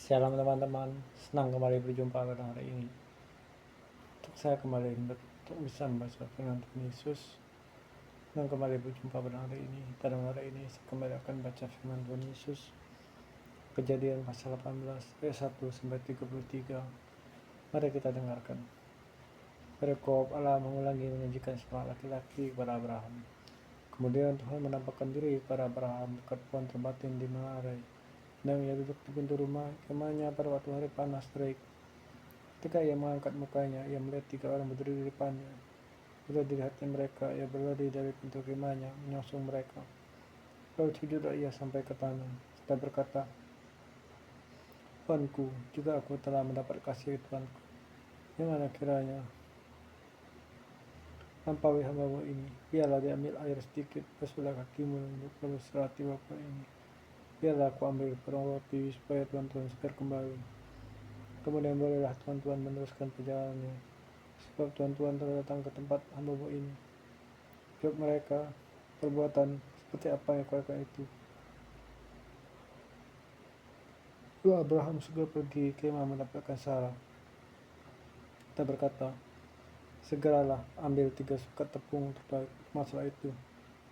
Shalom teman-teman, senang kembali berjumpa pada hari ini. Untuk saya kembali untuk bisa membaca firman Tuhan Yesus. Senang kembali berjumpa pada hari ini. Pada hari ini saya kembali akan baca firman Tuhan Yesus. Kejadian pasal 18 ayat 1 sampai 33. Mari kita dengarkan. Perikop Allah mengulangi menjanjikan seorang laki-laki kepada Abraham. Kemudian Tuhan menampakkan diri kepada Abraham dekat pohon terbatin di Menara. Dan ia duduk di pintu rumah kemahnya pada waktu hari panas terik. Ketika ia mengangkat mukanya, ia melihat 3 orang berdiri di depannya. Bila dilihatnya mereka, ia berlari dari pintu kemahnya menyongsong mereka. Lalu sujudlah ia sampai ke tanah, serta berkata, Tuanku, juga aku telah mendapat kasih Tuanku. Yang mana kiranya lampaui hambamu ini. Biarlah diambil air sedikit ke sebelah kakimu, lalu serati bapa ini. Biarlah aku ambil perong roti supaya Tuan-Tuan segera kembali. Kemudian bolehlah Tuan-Tuan meneruskan perjalanannya, sebab Tuan-Tuan telah datang ke tempat hamba-Mu ini. Jawab mereka, perbuatan seperti apa yang kau lakukan itu? Lalu Abraham segera pergi ke kemah mendapatkan Sarah. Kita berkata, segeralah ambil 3 sukat tepung terbaik masalah itu,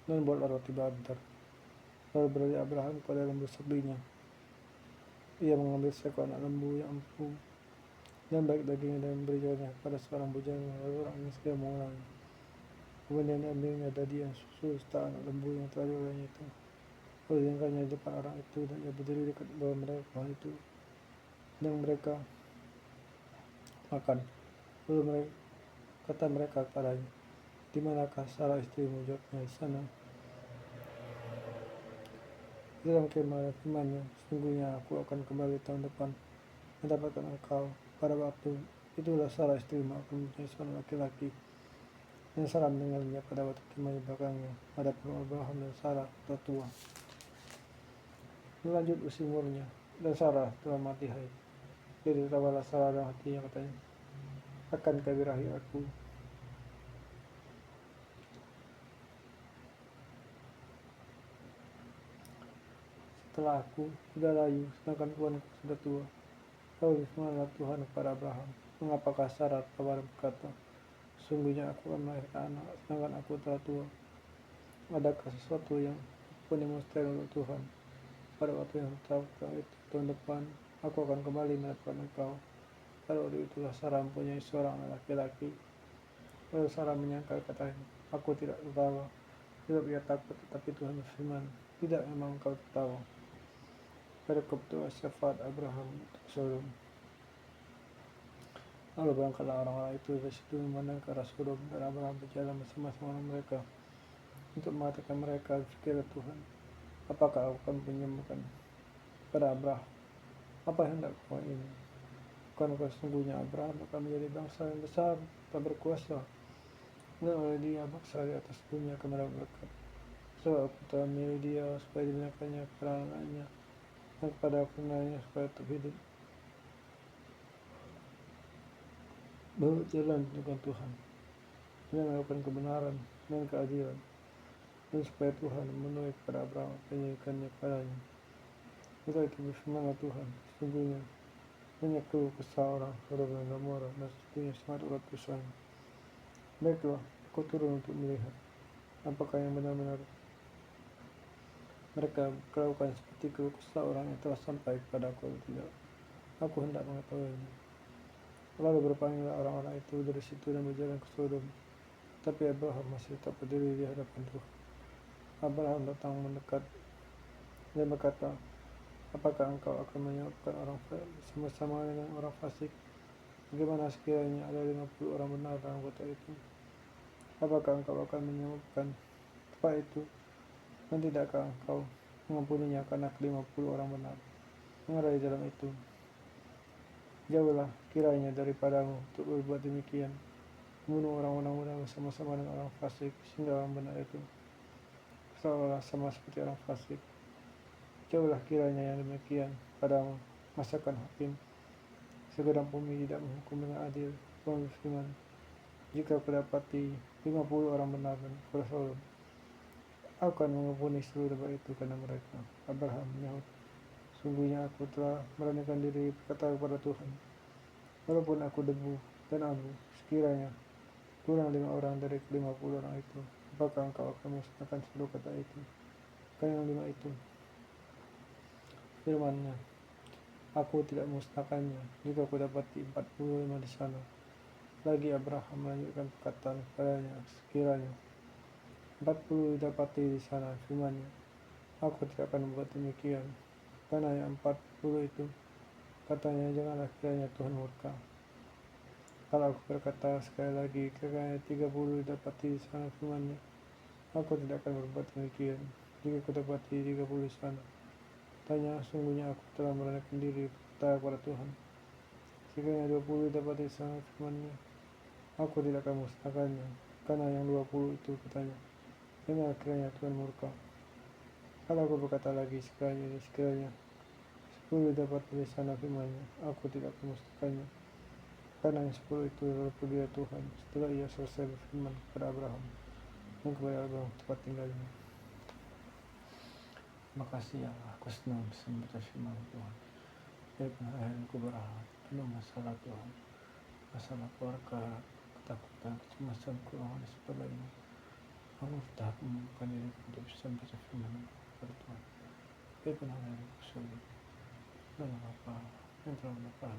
dan buatlah roti badar. Lalu beralih Abraham kepada lembu sapinya. Ia mengambil seekor anak lembu yang empuk dan baik dagingnya dan memberikannya kepada seorang bujang. Lalu orang ini segera mengulangi. Kemudian diambilnya dadi yang susu serta anak lembu yang telah diolahnya itu. Lalu diangkatnya di depan orang itu, dan ia berdiri dekat bawah mereka itu, dan mereka makan. Lalu kata mereka kepadanya, di manakah Sarah istrimu? Jawabnya, di sana, di dalam kemah. Dan firman-Nya, sesungguhnya aku akan kembali tahun depan mendapatkan engkau. Pada waktu itulah Sarah istrimu akan mempunyai seorang laki-laki. Dan Sarah mendengarnya pada waktu kemah di belakangnya. Adapun Abraham dan Sarah telah tua, lanjut usia umurnya, dan Sarah telah mati haid. Jadi tawalah Sarah dalam hatinya, katanya, akan kau birahi aku? Setelah aku sudah layu, sedangkan tuanku sudah tua. Lalu berfirmanlah Tuhan kepada Abraham, mengapakah Sarah telah berkata, sungguhnya aku akan melahirkan anak, sedangkan aku telah tua? Adakah sesuatu yang pun yang mustahil untuk Tuhan? Pada waktu yang tetap itu, tahun depan, aku akan kembali mendapatkan engkau. Pada waktu itulah Sarah mempunyai seorang anak laki-laki. Lalu Sarah menyangkal, katanya, aku tidak tertawa, sebab ia takut. Tetapi Tuhan berfirman, tidak, memang engkau tertawa. Perikop doa syafaat Abraham untuk Sodom. Lalu berangkatlah orang-orang itu dari situ memandang ke arah Sodom, dan Abraham berjalan bersama-sama dengan mereka untuk mengatakan mereka, berfikirlah Tuhan, apakah aku akan menyembuhkan kepada Abraham apa yang hendak kau ini? Bukankah sesungguhnya Abraham akan menjadi bangsa yang besar, tak berkuasa, dan oleh dia bangsa di atas dunia akan mendapat berkat. Sebab aku telah memilih dia supaya dibinakannya kepada anaknya, dan kepada keturunannya supaya tetap hidup berjalan dengan Tuhan, dengan melakukan kebenaran dan keadilan, dan supaya Tuhan memenuhi kepada Abraham apa yang dijanjikannya kepadanya. Maka itu berfirmanlah Tuhan, sesungguhnya banyak keluh kesah orang Sodom dan Gomora, dan sesungguhnya sangat urat dosanya. Baiklah, aku turun untuk melihat apakah yang benar-benar mereka melakukan seperti keluh kesah orang yang telah sampai kepada aku atau tidak. Aku hendak mengetahuinya. Lalu berpalinglah orang-orang itu dari situ dan berjalan ke Sodom. Tapi Abraham masih tetap berdiri di hadapan Tuhan. Abraham datang mendekat dan berkata, apakah engkau akan menyiapkan orang bersama-sama dengan orang fasik? Bagaimana sekiranya ada 50 orang benar dalam kota itu? Apakah engkau akan menyiapkan tempat itu? Dan tidakkah engkau mengampuninya karena 50 orang benar yang ada di dalam itu? Jauhlah kiranya daripadamu untuk berbuat demikian, membunuh orang-orang muda bersama-sama dengan orang fasik, sehingga orang benar itu seolah sama seperti orang fasik. Jauhlah kiranya yang demikian padamu, masakan hakim segedang bumi tidak menghukum dengan adil. Tuhan berfirman, jika kudapati 50 orang benar dan Sodom, aku akan mengampuni seluruh dosa itu karena mereka. Abraham menyahut, sungguhnya aku telah merendahkan diri berkata kepada Tuhan, walaupun aku debu dan abu, sekiranya kurang 5 orang dari 50 orang itu, apakah engkau akan musnahkan seluruh kata itu? Kan yang 5 itu, firman-Nya, aku tidak musnahkannya jika aku dapati 45 di sana. Lagi Abraham melanjutkan perkataan kepadanya, sekiranya 40 didapati di sana, firman-Nya, aku tidak akan membuat demikian. Karena yang 40 itu, katanya, janganlah kiranya Tuhan murka. Kalau aku berkata sekali lagi, kiranya 30 didapati di sana, firman-Nya, aku tidak akan berbuat demikian jika aku dapati 30 di sana. Tanya, sungguhnya aku telah merendahkan diri berkata kepada Tuhan, sekiranya 20 didapati di sana, firman-Nya, aku tidak akan musnahkannya. Karena yang 20 itu, katanya, janganlah kiranya Tuhan murka. Kalau aku berkata lagi, sekiranya 10 dapat dari sana, firman-Nya, aku tidak akan musnahkannya. Karena yang 10 itu adalah dia Tuhan setelah ia selesai berfirman kepada Abraham dan kepada Abraham tempat tinggalnya. Makasih ya Allah, aku senang bisa membaca firman Tuhan. Dari akhirnya aku berharap penuh masalah Tuhan, masalah keluarga, ketakutan, kecemasan, keuangan dan sebagainya. Aku tetap membuka diri untuk bisa membaca firman kepada Tuhan. Dari akhirnya aku sulit. Dan apa yang telah mendapat